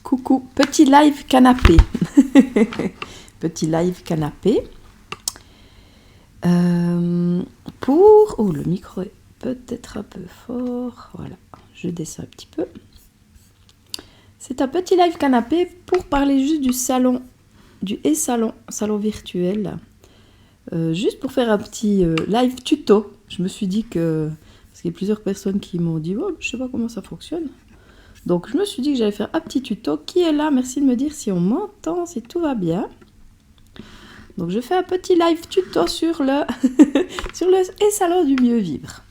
Coucou, petit live canapé. Petit live canapé. Oh, le micro est peut-être un peu fort. Voilà, je descends un petit peu. C'est un petit live canapé pour parler juste du salon, du e-salon, salon virtuel. Juste pour faire un petit live tuto. Je me suis dit que... Parce qu'il y a plusieurs personnes qui m'ont dit oh, « je sais pas comment ça fonctionne ». Donc je me suis dit que j'allais faire un petit tuto. Qui est là? Merci de me dire si on m'entend, si tout va bien. Donc je fais un petit live tuto sur le, sur le e-salon du mieux vivre.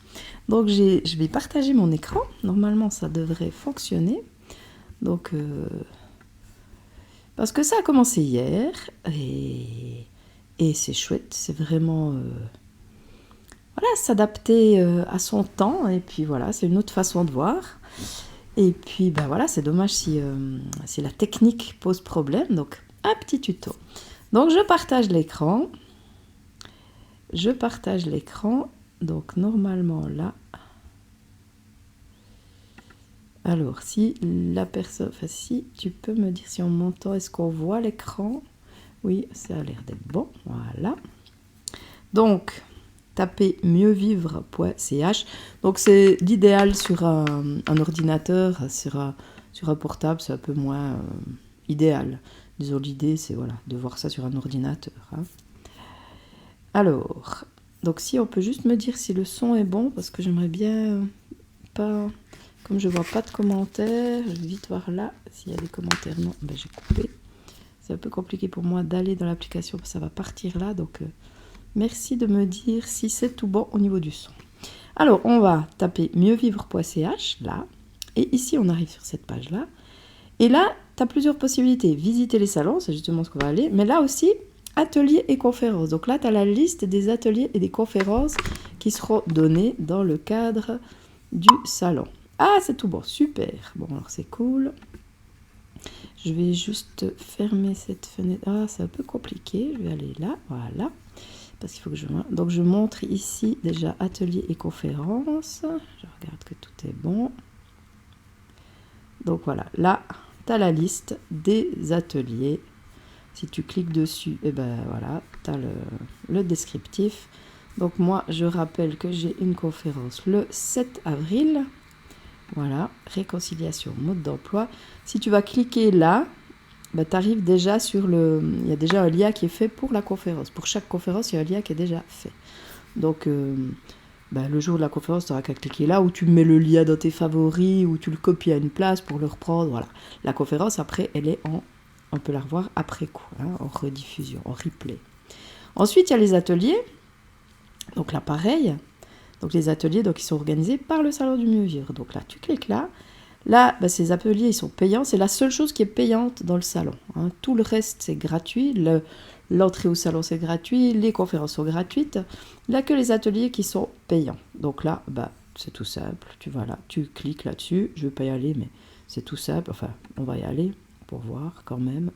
Donc je vais partager mon écran. Normalement ça devrait fonctionner. Donc parce que ça a commencé hier et c'est chouette. C'est vraiment voilà, s'adapter à son temps. Et puis voilà, c'est une autre façon de voir. Et puis, ben voilà, c'est dommage si la technique pose problème. Donc, un petit tuto. Donc, je partage l'écran. Donc, normalement, là. Alors, si la personne... Enfin, si tu peux me dire si on m'entend, est-ce qu'on voit l'écran? Oui, ça a l'air d'être bon. Voilà. Donc... tapez mieuxvivre.ch. Donc c'est l'idéal sur un ordinateur, sur un portable, c'est un peu moins idéal. Disons l'idée c'est voilà, de voir ça sur un ordinateur. Hein. Alors, donc si on peut juste me dire si le son est bon, parce que j'aimerais bien pas, comme je vois pas de commentaires, je vais vite voir là s'il y a des commentaires. Non, ben j'ai coupé. C'est un peu compliqué pour moi d'aller dans l'application, parce que ça va partir là, donc... merci de me dire si c'est tout bon au niveau du son. Alors, on va taper mieuxvivre.ch, là. Et ici, on arrive sur cette page-là. Et là, tu as plusieurs possibilités. Visiter les salons, c'est justement ce qu'on va aller. Mais là aussi, ateliers et conférences. Donc là, tu as la liste des ateliers et des conférences qui seront données dans le cadre du salon. Ah, c'est tout bon, super. Bon, alors c'est cool. Je vais juste fermer cette fenêtre. Ah, c'est un peu compliqué. Je vais aller là, voilà. Parce qu'il faut que donc je montre ici déjà atelier et conférences. Je regarde que tout est bon. Donc voilà, là, tu as la liste des ateliers. Si tu cliques dessus, et ben voilà, tu as le descriptif. Donc moi, je rappelle que j'ai une conférence le 7 avril. Voilà, réconciliation, mode d'emploi. Si tu vas cliquer là, bah, tu arrives déjà sur le... Il y a déjà un lien qui est fait pour la conférence. Pour chaque conférence, il y a un lien qui est déjà fait. Donc, bah, le jour de la conférence, tu n'auras qu'à cliquer là, où tu mets le lien dans tes favoris, ou tu le copies à une place pour le reprendre. Voilà. La conférence, après, elle est en... On peut la revoir après coup, hein, en rediffusion, en replay. Ensuite, il y a les ateliers. Donc là, pareil. Donc les ateliers, donc, ils sont organisés par le Salon du Mieux Vivre. Donc là, tu cliques là. Là, bah, ces ateliers, ils sont payants. C'est la seule chose qui est payante dans le salon. Hein. Tout le reste, c'est gratuit. L'entrée au salon, c'est gratuit. Les conférences sont gratuites. Il n'y a que les ateliers qui sont payants. Donc là, bah, c'est tout simple. Tu vas là, tu cliques là-dessus. Je ne vais pas y aller, mais c'est tout simple. Enfin, on va y aller pour voir quand même.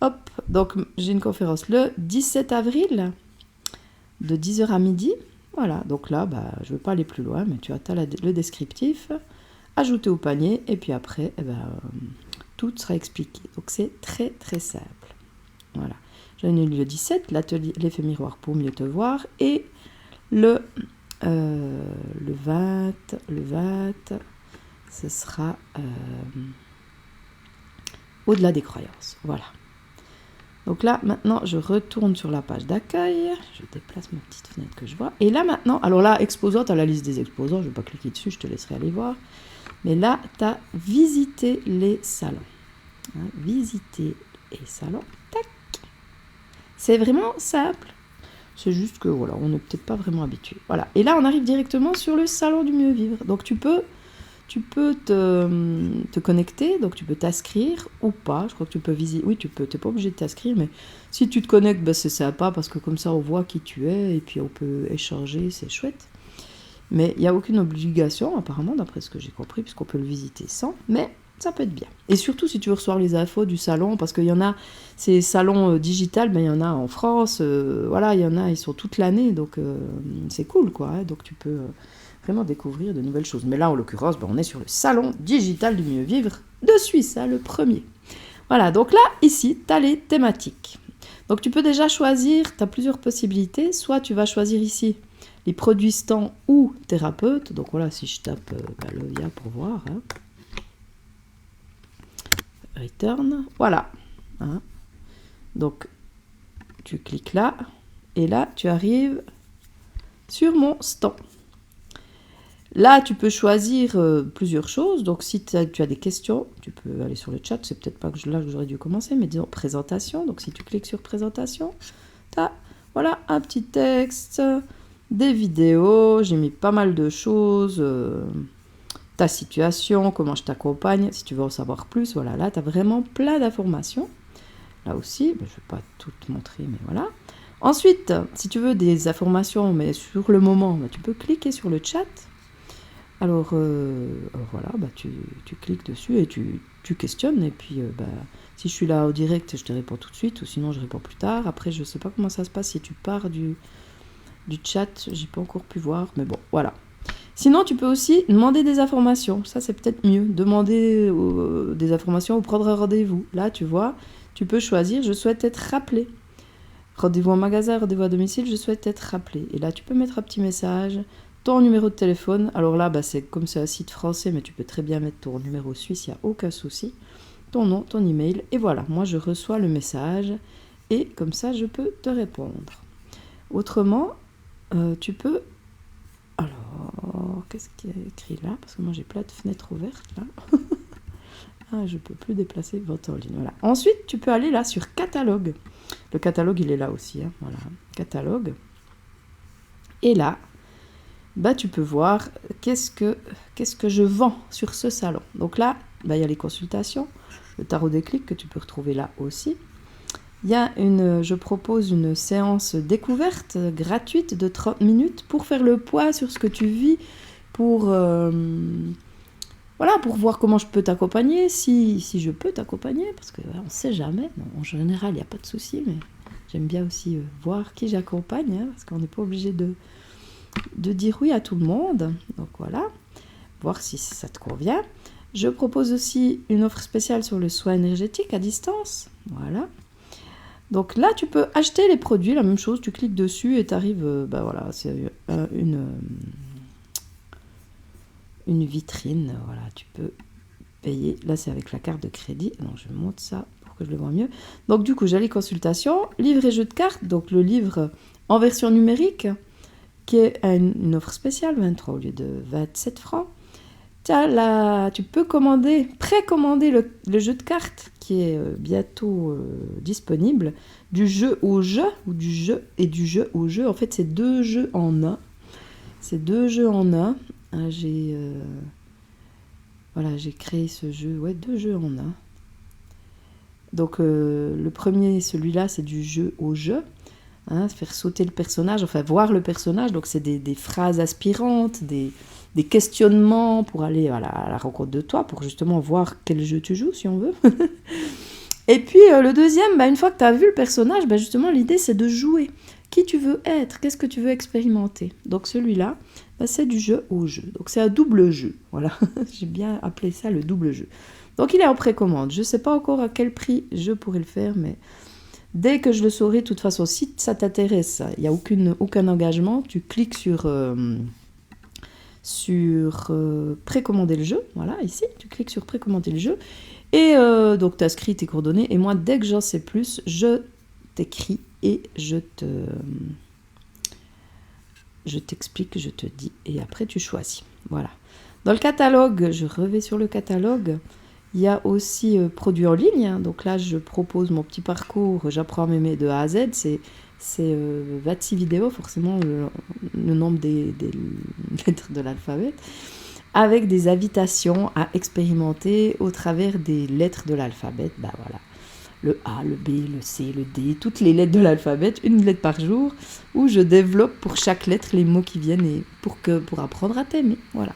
Hop, donc j'ai une conférence le 17 avril de 10h à midi. Voilà, donc là, bah, je ne veux pas aller plus loin, mais tu as le descriptif, ajouter au panier, et puis après, eh ben, tout sera expliqué. Donc c'est très très simple. Voilà. J'en ai eu le 17, l'atelier l'effet miroir pour mieux te voir, et le 20, ce sera au-delà des croyances. Voilà. Donc là, maintenant, je retourne sur la page d'accueil. Je déplace ma petite fenêtre que je vois. Et là, maintenant, alors là, exposant, tu as la liste des exposants. Je ne vais pas cliquer dessus, je te laisserai aller voir. Mais là, tu as visité les salons. Hein, visiter les salons. Tac. C'est vraiment simple. C'est juste que, voilà, on n'est peut-être pas vraiment habitué. Voilà. Et là, on arrive directement sur le salon du mieux vivre. Donc, tu peux te connecter, donc tu peux t'inscrire ou pas. Je crois que tu peux visiter. Oui, tu peux, tu n'es pas obligé de t'inscrire, mais si tu te connectes, ben c'est sympa parce que comme ça on voit qui tu es et puis on peut échanger, c'est chouette. Mais il n'y a aucune obligation, apparemment, d'après ce que j'ai compris, puisqu'on peut le visiter sans, mais ça peut être bien. Et surtout si tu veux recevoir les infos du salon, parce qu'il y en a, ces salons digitales, ben, il y en a en France, voilà, il y en a, ils sont toute l'année, donc c'est cool, quoi. Hein, donc tu peux... vraiment découvrir de nouvelles choses. Mais là, en l'occurrence, ben, on est sur le salon digital du mieux vivre de Suisse, hein, le premier. Voilà, donc là, ici, tu as les thématiques. Donc tu peux déjà choisir, tu as plusieurs possibilités. Soit tu vas choisir ici les produits stands ou thérapeutes. Donc voilà, si je tape Lovia pour voir. Hein. Return, voilà. Hein. Donc tu cliques là, et là tu arrives sur mon stand. Là, tu peux choisir plusieurs choses. Donc, si tu as des questions, tu peux aller sur le chat. C'est peut-être pas là que j'aurais dû commencer, mais disons présentation. Donc, si tu cliques sur présentation, tu as voilà, un petit texte, des vidéos. J'ai mis pas mal de choses. Ta situation, comment je t'accompagne, si tu veux en savoir plus. Voilà, là, tu as vraiment plein d'informations. Là aussi, je ne vais pas tout te montrer, mais voilà. Ensuite, si tu veux des informations, mais sur le moment, tu peux cliquer sur le chat. Alors voilà, tu cliques dessus et tu questionnes. Et puis, si je suis là au direct, je te réponds tout de suite, ou sinon je réponds plus tard. Après, je ne sais pas comment ça se passe si tu pars du chat, j'ai pas encore pu voir, mais bon, voilà. Sinon, tu peux aussi demander des informations. Ça, c'est peut-être mieux. Demander des informations ou prendre un rendez-vous. Là, tu vois, tu peux choisir, je souhaite être rappelé. Rendez-vous en magasin, rendez-vous à domicile, je souhaite être rappelé. Et là, tu peux mettre un petit message, ton numéro de téléphone. Alors là, c'est comme c'est un site français, mais tu peux très bien mettre ton numéro suisse, il n'y a aucun souci. Ton nom, ton email, et voilà, moi je reçois le message, et comme ça, je peux te répondre. Autrement, tu peux... Alors, qu'est-ce qu'il y a écrit là? Parce que moi j'ai plein de fenêtres ouvertes là. Ah, je ne peux plus déplacer votre en ligne. Voilà. Ensuite, tu peux aller là sur catalogue. Le catalogue, il est là aussi. Hein. Voilà, catalogue. Et là, tu peux voir qu'est-ce que je vends sur ce salon. Donc là, il y a les consultations, le tarot des clics que tu peux retrouver là aussi. Je propose une séance découverte gratuite de 30 minutes pour faire le poids sur ce que tu vis, pour voir comment je peux t'accompagner, si je peux t'accompagner, parce qu'on ne sait jamais. Non, en général, il n'y a pas de souci, mais j'aime bien aussi voir qui j'accompagne, hein, parce qu'on n'est pas obligé de dire oui à tout le monde. Donc voilà, voir si ça te convient. Je propose aussi une offre spéciale sur le soin énergétique à distance. Voilà. Donc là, tu peux acheter les produits, la même chose, tu cliques dessus et tu arrives, voilà, c'est une vitrine, voilà, tu peux payer. Là, c'est avec la carte de crédit. Non, je monte ça pour que je le vois mieux. Donc du coup, j'ai les consultations, livre et jeu de cartes, donc le livre en version numérique, qui est une offre spéciale, 23 au lieu de 27 francs. Tu peux précommander le jeu de cartes qui est bientôt disponible, du jeu au jeu, ou du jeu au jeu. En fait, c'est 2 jeux en un. C'est 2 jeux en un. J'ai créé ce jeu, 2 jeux en un. Donc, le premier, celui-là, c'est du jeu au jeu. Faire sauter le personnage, enfin voir le personnage. Donc, c'est des phrases aspirantes, des questionnements pour aller à la rencontre de toi, pour justement voir quel jeu tu joues, si on veut. Et puis, le deuxième, une fois que tu as vu le personnage, justement, l'idée, c'est de jouer. Qui tu veux être? Qu'est-ce que tu veux expérimenter? Donc, celui-là, c'est du jeu au jeu. Donc, c'est un double jeu. Voilà, j'ai bien appelé ça le double jeu. Donc, il est en précommande. Je ne sais pas encore à quel prix je pourrais le faire, mais dès que je le saurai, de toute façon, si ça t'intéresse, il n'y a aucun engagement. Tu cliques sur précommander le jeu. Voilà, ici, tu cliques sur précommander le jeu. Et donc, tu inscris tes coordonnées. Et moi, dès que j'en sais plus, je t'écris et je t'explique, je te dis. Et après, tu choisis. Voilà. Dans le catalogue, je reviens sur le catalogue. Il y a aussi produits en ligne. Donc là, je propose mon petit parcours. J'apprends à m'aimer de A à Z. C'est 26 vidéos, forcément, le nombre des lettres de l'alphabet, avec des invitations à expérimenter au travers des lettres de l'alphabet. Voilà. Le A, le B, le C, le D, toutes les lettres de l'alphabet, une lettre par jour, où je développe pour chaque lettre les mots qui viennent et pour apprendre à t'aimer. Voilà.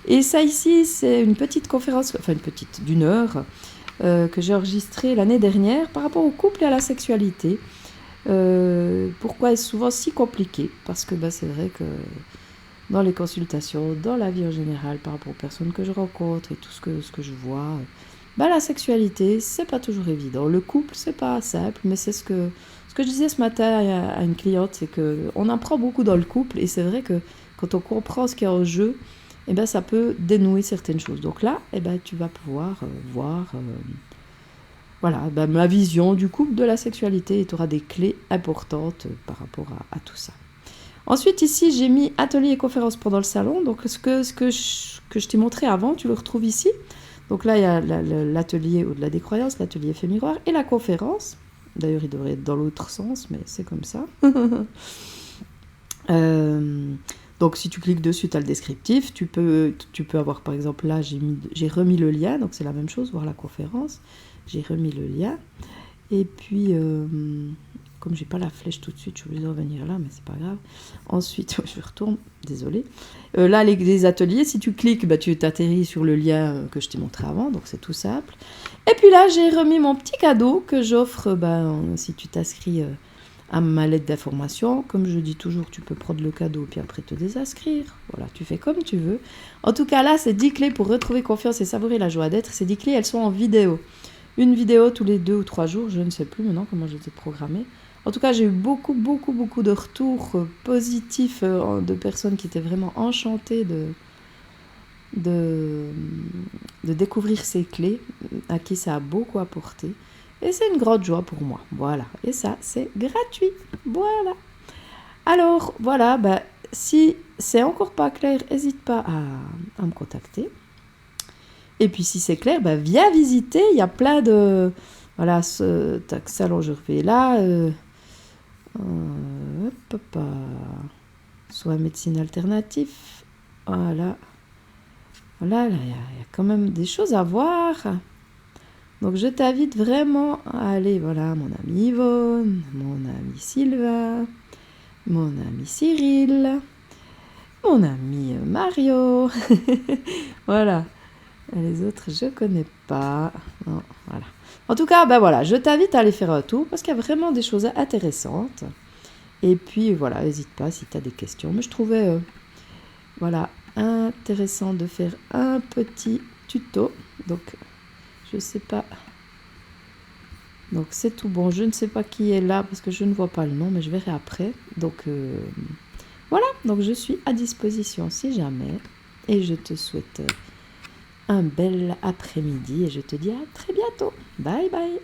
Et ça ici, c'est une petite conférence, d'une heure, que j'ai enregistrée l'année dernière par rapport au couple et à la sexualité. Pourquoi est-ce souvent si compliqué? Parce que c'est vrai que dans les consultations, dans la vie en général, par rapport aux personnes que je rencontre et tout ce que je vois. La sexualité, c'est pas toujours évident. Le couple, c'est pas simple, mais c'est ce que je disais ce matin à une cliente, c'est qu'on apprend beaucoup dans le couple, et c'est vrai que quand on comprend ce qu'il y a en jeu, ça peut dénouer certaines choses. Donc là, tu vas pouvoir voir ma vision du couple, de la sexualité, et tu auras des clés importantes par rapport à tout ça. Ensuite, ici, j'ai mis atelier et conférence pendant le salon. Donc, ce que je t'ai montré avant, tu le retrouves ici. Donc là, il y a l'atelier au-delà des croyances, l'atelier fait miroir et la conférence. D'ailleurs, il devrait être dans l'autre sens, mais c'est comme ça. Donc, si tu cliques dessus, tu as le descriptif. Tu peux avoir, par exemple, là, j'ai remis le lien. Donc, c'est la même chose, voir la conférence. J'ai remis le lien. Et puis, comme j'ai pas la flèche tout de suite, je suis obligée de revenir là, mais c'est pas grave. Ensuite, je retourne, désolée. Là, les ateliers, si tu cliques, tu t'atterris sur le lien que je t'ai montré avant, donc c'est tout simple. Et puis là, j'ai remis mon petit cadeau que j'offre si tu t'inscris à ma lettre d'information. Comme je dis toujours, tu peux prendre le cadeau puis après te désinscrire. Voilà, tu fais comme tu veux. En tout cas, là, c'est 10 clés pour retrouver confiance et savourer la joie d'être. Ces 10 clés, elles sont en vidéo. Une vidéo tous les 2 ou 3 jours, je ne sais plus maintenant comment j'étais programmée. En tout cas, j'ai eu beaucoup de retours positifs de personnes qui étaient vraiment enchantées de découvrir ces clés, à qui ça a beaucoup apporté. Et c'est une grande joie pour moi. Voilà. Et ça, c'est gratuit. Voilà. Alors, voilà. Si c'est encore pas clair, n'hésite pas à me contacter. Et puis, si c'est clair, viens visiter. Il y a plein de... Voilà, ce salon, je refais là. Soins médecine alternative. Voilà. Voilà, il y a quand même des choses à voir. Donc, je t'invite vraiment à aller, voilà, mon ami Yvonne, mon ami Sylvain, mon ami Cyril, mon ami Mario. Voilà. Les autres, je connais pas. Non, voilà. En tout cas, voilà, je t'invite à aller faire un tour parce qu'il y a vraiment des choses intéressantes. Et puis, voilà, n'hésite pas si tu as des questions. Mais je trouvais, intéressant de faire un petit tuto. Donc, je sais pas. Donc, c'est tout bon. Je ne sais pas qui est là parce que je ne vois pas le nom, mais je verrai après. Donc, voilà. Donc, je suis à disposition si jamais. Et je te souhaite un bel après-midi et je te dis à très bientôt. Bye bye.